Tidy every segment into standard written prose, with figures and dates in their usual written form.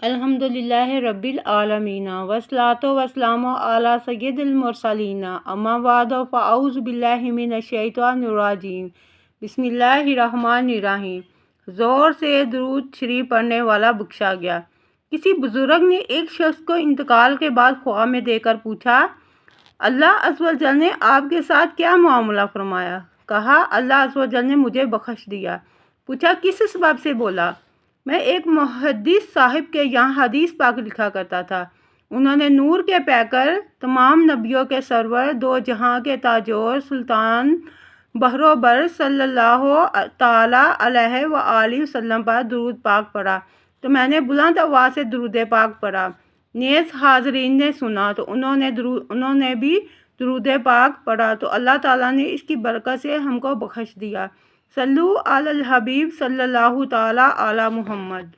الحمدللہ رب العالمین والصلاۃ والسلام علی سید المرسلین اما بعد فاعوذ باللہ من الشیطان الرجیم بسم اللہ الرحمن الرحیم۔ زور سے درود شریف پڑھنے والا بخشا گیا۔ کسی بزرگ نے ایک شخص کو انتقال کے بعد خواب میں دیکھ کر پوچھا، اللہ عز و جل نے آپ کے ساتھ کیا معاملہ فرمایا؟ کہا، اللہ عز و جل نے مجھے بخش دیا۔ پوچھا، کس سبب سے؟ بولا، میں ایک محدث صاحب کے یہاں حدیث پاک لکھا کرتا تھا۔ انہوں نے نور کے پیکر، تمام نبیوں کے سرور، دو جہاں کے تاجور، سلطان بحر و بر صلی اللہ تعالیٰ علیہ وآلہ وسلم پر درود پاک پڑھا تو میں نے بلند آواز سے درود پاک پڑھا۔ نیز حاضرین نے سنا تو انہوں نے بھی درود پاک پڑھا تو اللہ تعالیٰ نے اس کی برکت سے ہم کو بخش دیا۔ صلو علی الحبیب صلی اللہ تعالیٰ علی محمد۔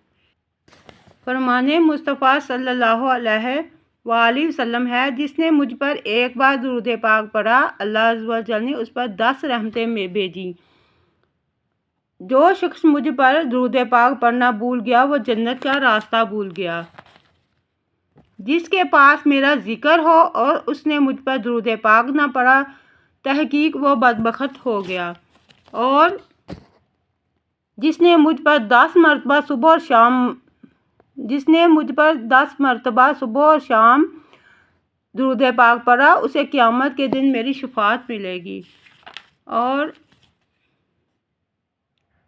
فرمان مصطفیٰ صلی اللہ علیہ وآلہ وسلم ہے، جس نے مجھ پر ایک بار درود پاک پڑھا، اللہ عز و جل نے اس پر 10 رحمتیں بھیجی۔ جو شخص مجھ پر درود پاک پڑھنا بھول گیا، وہ جنت کا راستہ بھول گیا۔ جس کے پاس میرا ذکر ہو اور اس نے مجھ پر درود پاک نہ پڑھا، تحقیق وہ بدبخت ہو گیا۔ اور جس نے مجھ پر 10 مرتبہ صبح اور شام درود پاک پڑھا، اسے قیامت کے دن میری شفاعت ملے گی۔ اور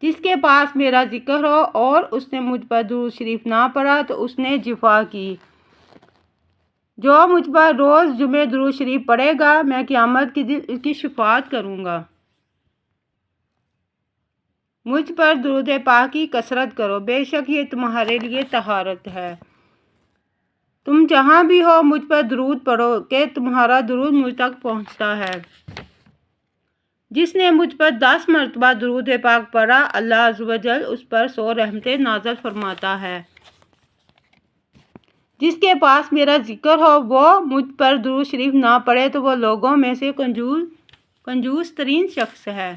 جس کے پاس میرا ذکر ہو اور اس نے مجھ پر درود شریف نہ پڑھا تو اس نے جفا کی۔ جو مجھ پر روز جمعہ درود شریف پڑھے گا، میں قیامت کے دن اس کی شفاعت کروں گا۔ مجھ پر درود پاک کی کثرت کرو، بے شک یہ تمہارے لیے طہارت ہے۔ تم جہاں بھی ہو مجھ پر درود پڑھو کہ تمہارا درود مجھ تک پہنچتا ہے۔ جس نے مجھ پر 10 مرتبہ درود پاک پڑھا، اللہ عز و جل اس پر 100 رحمتیں نازل فرماتا ہے۔ جس کے پاس میرا ذکر ہو وہ مجھ پر درود شریف نہ پڑھے تو وہ لوگوں میں سے کنجوس ترین شخص ہے۔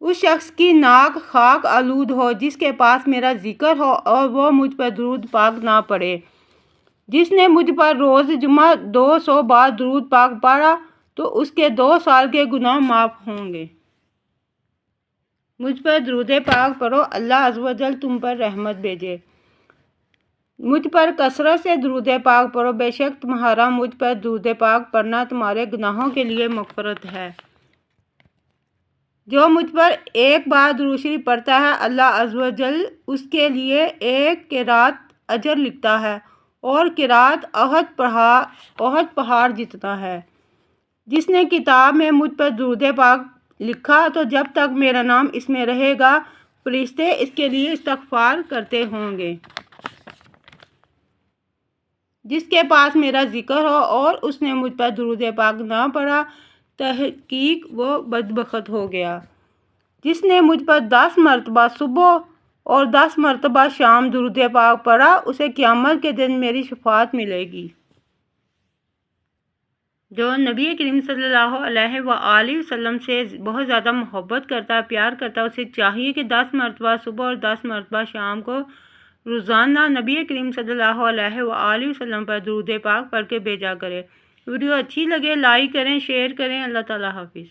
اس شخص کی ناک خاک آلود ہو جس کے پاس میرا ذکر ہو اور وہ مجھ پر درود پاک نہ پڑھے۔ جس نے مجھ پر روز جمعہ 200 بار درود پاک پڑھا تو اس کے 2 سال کے گناہ معاف ہوں گے۔ مجھ پر درود پاک پڑھو، اللہ عز و جل تم پر رحمت بھیجے۔ مجھ پر کثرت سے درود پاک پڑھو، بے شک تمہارا مجھ پر درود پاک پڑھنا تمہارے گناہوں کے لیے مغفرت ہے۔ جو مجھ پر ایک بار درود شریف پڑھتا ہے، اللہ عز و جل اس کے لیے ایک قرات اجر لکھتا ہے، اور قرات احد پہاڑ جتنا ہے۔ جس نے کتاب میں مجھ پر درود پاک لکھا تو جب تک میرا نام اس میں رہے گا، فرشتے اس کے لیے استغفار کرتے ہوں گے۔ جس کے پاس میرا ذکر ہو اور اس نے مجھ پر درود پاک نہ پڑھا، تحقیق وہ بدبخت ہو گیا۔ جس نے مجھ پر 10 مرتبہ صبح اور 10 مرتبہ شام درود پاک پڑھا، اسے قیامت کے دن میری شفاعت ملے گی۔ جو نبی کریم صلی اللہ علیہ وآلہ وسلم سے بہت زیادہ محبت کرتا ہے، پیار کرتا ہے، اسے چاہیے کہ 10 مرتبہ صبح اور 10 مرتبہ شام کو روزانہ نبی کریم صلی اللہ علیہ وآلہ وسلم پر درود پاک پڑھ کے بھیجا کرے۔ ویڈیو اچھی لگے لائک کریں، شیئر کریں۔ اللہ تعالیٰ حافظ۔